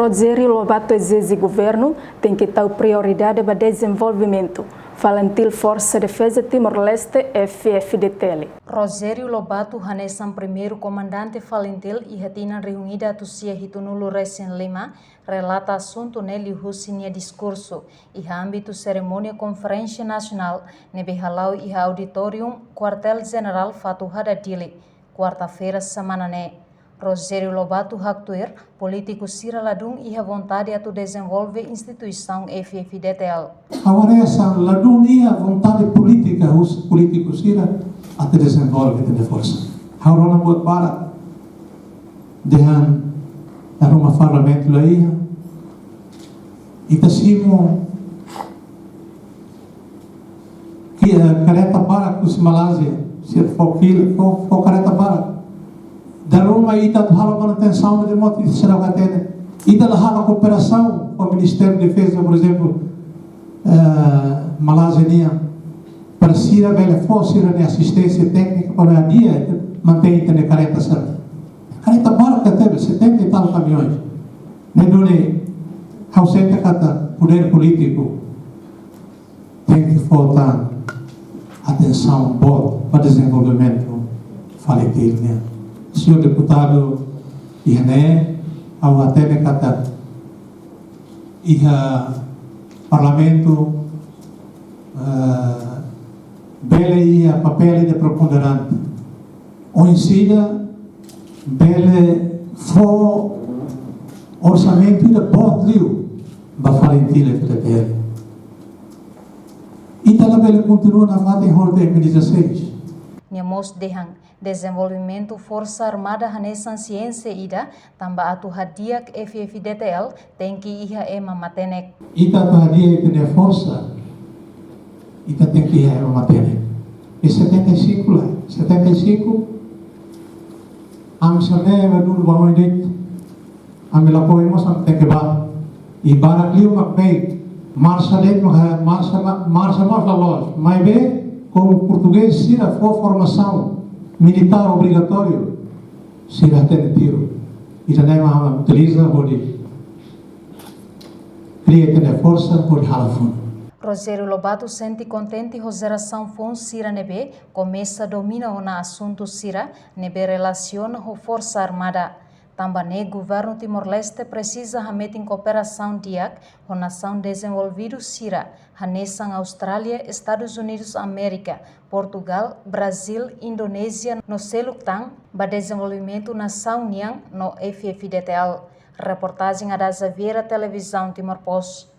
Rogério Lobato exige governo tem que dar prioridade para desenvolvimento. Falantil Força Defesa Timor-Leste FFDTL. Rogério Lobato Hanesan primeiro comandante Falantil e retina reunida Tusia Hitunulu Recém Lima relata assunto nele Husinia discurso e âmbito cerimônia conferência nacional nebe halau e auditorium quartel-general Fatuhada Dili quarta-feira semana ne. Rogério Lobato Haktuir, político Sira Ladung e a vontade a desenvolver instituição FFDTL. Agora essa Ladung e a vontade política, os políticos Sira a desenvolver de força. Agora não pode parar. Dehan era uma parlamento lá e tasimo que a careta para com os Malásia, se for careta para da Roma e da manutenção de moto de Saragatene e da cooperação com o Ministério da Defesa, por exemplo, Malásia para Sira bela força de assistência técnica para a dia manter a careta certa. Careta barca teve 70 e tal caminhões. Nedone ausente cada poder político tem que faltar atenção boa para desenvolvimento faletivo, né? Senhor deputado Ihane, ao até kata iha parlamento bele ia papel de preponderante. O ensina bele fo orçamento de botrio ba falentile FDTL. E tala bele continua na fata em rol de 2016. Niamos dehang desenvolvimento Força Armada Hanesan Ciência ida tambah atu hadiak FFDTL tem que iha ema matenek. Ita atu hadiak tem força, ita tem que iha ema matenek. E 75 lá, 75 amsane vadul bangun dit amila poemos am tem que ba e barakliu makbei marsalet marsa lalos mai be como português Sira for formação militar obrigatório Sira tem tiro e também utiliza onde cria ter força por halafun. Rogério Lobato sente contente a geração fon Sira nebe começa a domina na assunto Sira nebe relaciona com Força Armada. Também o governo Timor-Leste precisa de cooperação diak com a nação desenvolvida Sira, Hanesan Austrália, Estados Unidos América, Portugal, Brasil, Indonésia, no Seluktan, para desenvolvimento nação Niang no FFDTL. Reportagem da Xaviera Televisão Timor Post.